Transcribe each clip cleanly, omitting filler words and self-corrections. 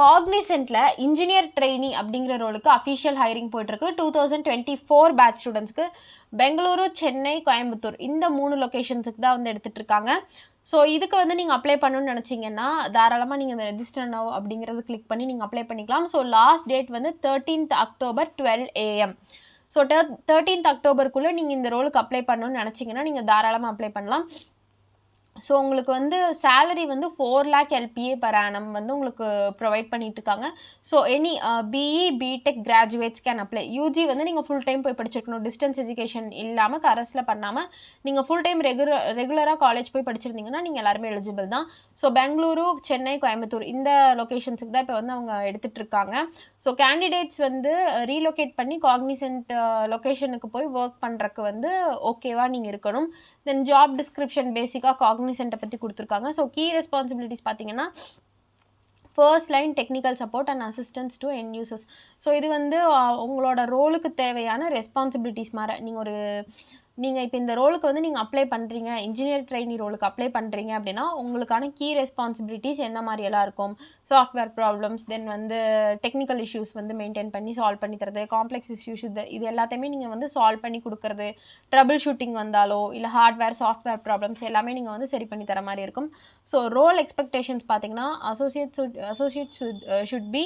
காக்னிசென்ட்ல engineer trainee அப்படிங்கிற ரோலுக்கு official hiring போயிட்டுருக்கு. 2024 பேட்ச் ஸ்டூடெண்ட்ஸ்க்கு பெங்களூரு, சென்னை, கோயம்புத்தூர் இந்த 3 லொக்கேஷன்ஸுக்கு தான் வந்து எடுத்துகிட்டு இருக்காங்க. ஸோ இதுக்கு வந்து நீங்கள் அப்ளை பண்ணணும்னு நினச்சிங்கன்னா தாராளமாக நீங்கள் இந்த ரெஜிஸ்டர் நவ் அப்படிங்கிறது கிளிக் பண்ணி நீங்கள் அப்ளை பண்ணிக்கலாம். ஸோ லாஸ்ட் டேட் வந்து 13th October 12 AM. So 13th அக்டோபருக்குள்ளே நீங்கள் இந்த ரோலுக்கு அப்ளை பண்ணணும்னு நினச்சிங்கன்னா நீங்கள் தாராளமாக அப்ளை பண்ணலாம். ஸோ உங்களுக்கு வந்து சேலரி வந்து 4 lakh LPA per annum வந்து உங்களுக்கு ப்ரொவைட் பண்ணிட்டு இருக்காங்க. So any BE BTech graduates can apply. UG வந்து நீங்கள் ஃபுல் டைம் போய் படிச்சிருக்கணும். டிஸ்டன்ஸ் எஜுகேஷன் இல்லாமல் கரஸில் பண்ணாமல் நீங்கள் ஃபுல் டைம் ரெகுலராக காலேஜ் போய் படிச்சிருந்தீங்கன்னா நீங்கள் எல்லாருமே எலிஜிபிள் தான். ஸோ பெங்களூரு, சென்னை, கோயம்புத்தூர் இந்த லொக்கேஷன்ஸுக்கு தான் இப்போ வந்து அவங்க எடுத்துகிட்டு இருக்காங்க. ஸோ கேண்டிடேட்ஸ் வந்து ரீலொகேட் பண்ணி காக்னிசென்ட் லொக்கேஷனுக்கு போய் ஒர்க் பண்ணுறக்கு வந்து ஓகேவா நீங்கள் இருக்கணும். தென் ஜாப் டிஸ்கிரிப்ஷன் பேசிக்காக காக்னிசென்ட்டை பற்றி கொடுத்துருக்காங்க. ஸோ கீ ரெஸ்பான்சிபிலிட்டிஸ் பார்த்தீங்கன்னா first line technical support and assistance to end users. So இது வந்து உங்களோட ரோலுக்கு தேவையான ரெஸ்பான்சிபிலிட்டிஸ் மாதிரி நீங்கள் இப்போ இந்த ரோலுக்கு வந்து நீங்கள் அப்ளை பண்ணுறீங்க, இன்ஜினியர் ட்ரெயினி ரோலுக்கு அப்ளை பண்ணுறீங்க அப்படின்னா உங்களுக்கான கீ ரெஸ்பான்சிபிலிட்டிஸ் என்ன மாதிரி எல்லாம் இருக்கும். சாஃப்ட்வேர் ப்ராப்ளம்ஸ், தென் வந்து டெக்னிக்கல் இஷ்யூஸ் வந்து மெயின்டைன் பண்ணி சால்வ் பண்ணி தரது, காம்ப்ளெக்ஸ் இஷ்யூஸ் இது எல்லாத்தையுமே நீங்கள் வந்து சால்வ் பண்ணி கொடுக்குறது, ட்ரபிள் ஷூட்டிங் வந்தாலோ இல்லை ஹார்ட்வேர் சாஃப்ட்வேர் ப்ராப்ளம்ஸ் எல்லாமே நீங்கள் வந்து சரி பண்ணி தர மாதிரி இருக்கும். ஸோ ரோல் எக்ஸ்பெக்டேஷன்ஸ் பார்த்தீங்கன்னா associate should be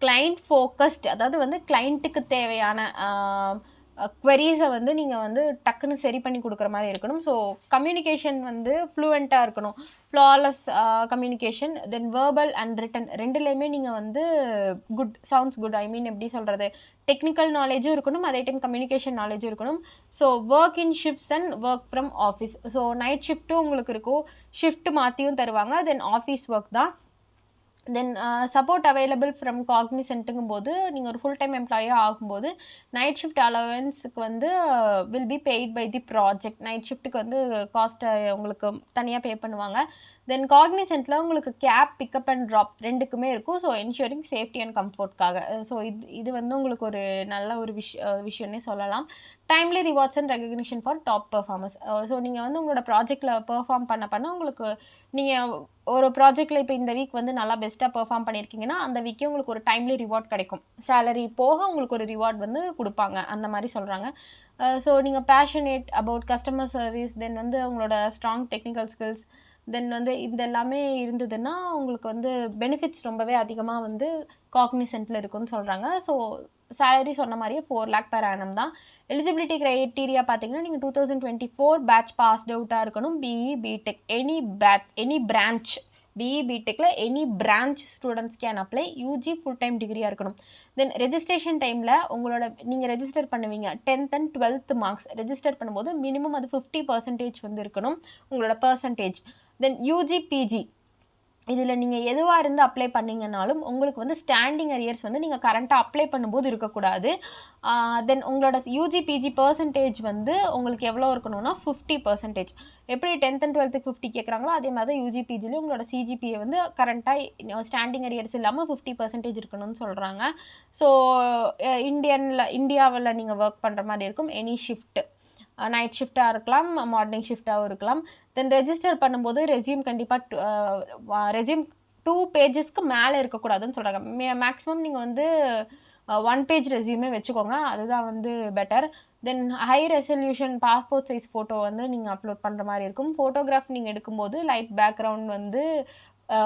client focused. அதாவது வந்து கிளைண்ட்டுக்கு தேவையான குவரிஸை வந்து நீங்கள் வந்து டக்குன்னு சரி பண்ணி கொடுக்குற மாதிரி இருக்கணும். ஸோ கம்யூனிகேஷன் வந்து ஃப்ளூவெண்ட்டாக இருக்கணும். Flawless communication, then verbal and written ரெண்டுலேயுமே நீங்கள் வந்து சவுண்ட்ஸ் குட். எப்படி சொல்கிறது, டெக்னிக்கல் நாலேஜும் இருக்கணும், அதே டைம் கம்யூனிகேஷன் நாலேஜும் இருக்கணும். So work in shifts and work from office. So night ஷிஃப்ட்டும் உங்களுக்கு இருக்கும், ஷிஃப்ட் மாற்றியும் தருவாங்க. தென் ஆஃபீஸ் ஒர்க் தான். தென் சப்போர்ட் அவைலபிள் ஃப்ரம் காக்னிசென்ட்டுங்கும் போது நீங்கள் ஒரு ஃபுல் டைம் எம்ப்ளாயாக ஆகும்போது நைட் ஷிஃப்ட் அலவன்ஸுக்கு வந்து will be paid by the project. Night ஷிஃப்ட்டுக்கு வந்து காஸ்ட்டை உங்களுக்கு தனியாக பே பண்ணுவாங்க. தென் காக்னிசென்ட்டில் உங்களுக்கு கேப் பிக்கப் அண்ட் ட்ராப் ரெண்டுக்குமே இருக்கும். ஸோ என்ஷூரிங் சேஃப்டி அண்ட் கம்ஃபர்ட்காக. ஸோ இது வந்து உங்களுக்கு ஒரு நல்ல ஒரு விஷயம்னே சொல்லலாம். Timely rewards and recognition for top performers. So நீங்கள் வந்து உங்களோட ப்ராஜெக்டில் பெர்ஃபார்ம் பண்ண உங்களுக்கு நீங்கள் ஒரு ப்ராஜெக்டில் இப்போ இந்த வீக் வந்து நல்லா பெஸ்ட்டாக பெர்ஃபார்ம் பண்ணியிருக்கீங்கன்னா அந்த வீக்கே உங்களுக்கு ஒரு டைம்லி ரிவார்ட் கிடைக்கும். சேலரி போக உங்களுக்கு ஒரு ரிவார்ட் வந்து கொடுப்பாங்க, அந்த மாதிரி சொல்கிறாங்க. ஸோ நீங்கள் பேஷனேட் அபவுட் கஸ்டமர் சர்வீஸ், தென் வந்து உங்களோட ஸ்ட்ராங் டெக்னிக்கல் ஸ்கில்ஸ், தென் வந்து இது எல்லாமே இருந்ததுன்னா உங்களுக்கு வந்து பெனிஃபிட்ஸ் ரொம்பவே அதிகமாக வந்து காக்னிசென்ட்டில் இருக்குன்னு சொல்கிறாங்க. ஸோ சேலரி சொன்ன மாதிரியே 4 lakh per annum தான். எலிஜிபிலிட்டி க்ரைட்டீரியா பார்த்தீங்கன்னா நீங்கள் 2024 பேட்ச் பாஸ்ட் அவுட்டாக இருக்கணும். BE BTech any branch, BE பிடெக்கில் any branch students can apply. UG full time டிகிரியாக இருக்கணும். தென் ரெஜிஸ்ட்ரேஷன் டைமில் நீங்கள் ரெஜிஸ்டர் பண்ணுவீங்க 10th and 12th marks register பண்ணும்போது மினிமம் அது 50% வந்து இருக்கணும் உங்களோட பர்சன்டேஜ். தென் யூஜி பிஜி இதில் நீங்கள் எதுவாக இருந்து அப்ளை பண்ணிங்கனாலும் உங்களுக்கு வந்து ஸ்டாண்டிங் அரியர்ஸ் வந்து நீங்கள் கரண்ட்டாக அப்ளை பண்ணும்போது இருக்கக்கூடாது. தென் உங்களோட யூஜி பிஜி பர்சன்டேஜ் வந்து உங்களுக்கு எவ்வளோ இருக்கணும்னா 50%. எப்படி 10th and 12th 50 கேட்குறாங்களோ அதே மாதிரி தான் யூஜி பிஜிலையும் உங்களோட சிஜிபிஏ வந்து கரண்ட்டாக ஸ்டாண்டிங் அரியர்ஸ் இல்லாமல் 50% இருக்கணும்னு சொல்கிறாங்க. ஸோ இந்தியாவில் நீங்கள் ஒர்க் பண்ணுற மாதிரி இருக்கும். எனி ஷிஃப்ட், நைட் ஷிஃப்டாக இருக்கலாம், மார்னிங் ஷிஃப்டாகவும் இருக்கலாம். தென் ரெஜிஸ்டர் பண்ணும்போது ரெஸ்யூம் கண்டிப்பாக ரெஸ்யூம் 2 pagesக்கு மேலே இருக்கக்கூடாதுன்னு சொல்கிறாங்க. மேக்ஸிமம் நீங்கள் வந்து 1 page ரெஸ்யூமே வச்சுக்கோங்க, அதுதான் வந்து better. Then high resolution passport size photo வந்து நீங்கள் அப்லோட் பண்ணுற மாதிரி இருக்கும். ஃபோட்டோகிராஃப் நீங்கள் எடுக்கும்போது லைட் பேக்ரவுண்ட் வந்து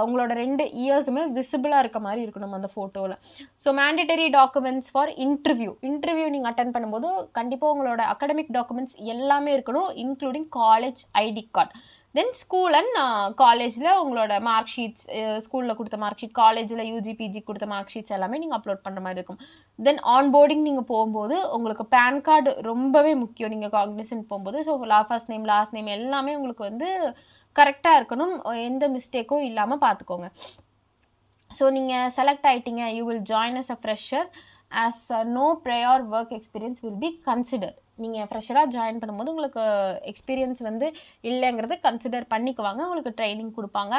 உங்களோட 2 இயர்ஸுமே விசிபிளாக இருக்க மாதிரி இருக்கணும் அந்த ஃபோட்டோவில். So mandatory documents for interview நீங்கள் அட்டன் பண்ணும்போது கண்டிப்பாக உங்களோட அகடமிக் டாக்குமெண்ட்ஸ் எல்லாமே இருக்கணும், including college ID card. Then school and காலேஜில் உங்களோட மார்க் ஷீட்ஸ், ஸ்கூலில் கொடுத்த மார்க் ஷீட், காலேஜில் யூஜி பிஜி கொடுத்த மார்க் ஷீட்ஸ் எல்லாமே நீங்கள் அப்லோட் பண்ணுற மாதிரி இருக்கும். தென் ஆன்போர்டிங் நீங்கள் போகும்போது உங்களுக்கு பேன் கார்டு ரொம்பவே முக்கியம். நீங்கள் காக்னிசென்ட் போகும்போது so first name last name எல்லாமே உங்களுக்கு வந்து கரெக்டாக இருக்கணும், எந்த மிஸ்டேக்கும் இல்லாமல் பார்த்துக்கோங்க. ஸோ நீங்கள் செலக்ட் ஆகிட்டீங்க, you will join as a fresher as no prior work experience will be consider. நீங்கள் ஃப்ரெஷராக ஜாயின் பண்ணும்போது உங்களுக்கு எக்ஸ்பீரியன்ஸ் வந்து இல்லைங்கிறது கன்சிடர் பண்ணிக்குவாங்க, உங்களுக்கு ட்ரைனிங் கொடுப்பாங்க.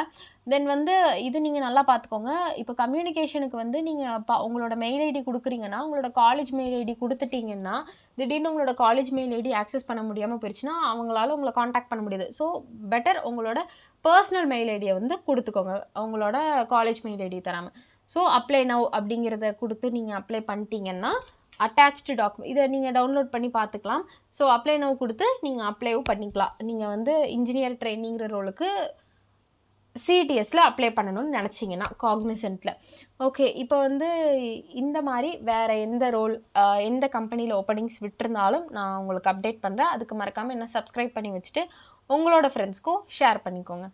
தென் வந்து இது நீங்கள் நல்லா பார்த்துக்கோங்க. இப்போ கம்யூனிகேஷனுக்கு வந்து நீங்கள் உங்களோட மெயில் ஐடி கொடுக்குறீங்கன்னா உங்களோட காலேஜ் மெயில் ஐடி கொடுத்துட்டிங்கன்னா திடீர்னு உங்களோட காலேஜ் மெயில் ஐடி ஆக்சஸ் பண்ண முடியாமல் போயிடுச்சுன்னா அவங்களால உங்களை காண்டாக்ட் பண்ண முடியாது. ஸோ பெட்டர் உங்களோட பர்சனல் மெயில் ஐடியை வந்து கொடுத்துக்கோங்க, அவங்களோட காலேஜ் மெயில் ஐடி தராமல். ஸோ அப்ளை நவ் அப்படிங்கிறத கொடுத்து நீங்கள் அப்ளை பண்ணிட்டீங்கன்னா அட்டாச்டு டாக்குமெண்ட் இதை நீங்கள் டவுன்லோட் பண்ணி பார்த்துக்கலாம். ஸோ அப்ளை நவ் கொடுத்து நீங்கள் அப்ளைவும் பண்ணிக்கலாம். நீங்கள் வந்து இன்ஜினியர் ட்ரைனிங்கிற ரோலுக்கு சிடிஎஸ்ல அப்ளை பண்ணணும்னு நினச்சிங்கன்னா காக்னிசென்ட்டில். ஓகே, இப்போ வந்து இந்த மாதிரி வேறு எந்த ரோல் எந்த கம்பெனியில் ஓப்பனிங்ஸ் விட்டிருந்தாலும் நான் உங்களுக்கு அப்டேட் பண்ணுறேன். அதுக்கு மறக்காமல் என்ன சப்ஸ்கிரைப் பண்ணி வச்சுட்டு உங்களோட ஃப்ரெண்ட்ஸ்க்கும் ஷேர் பண்ணிக்கோங்க.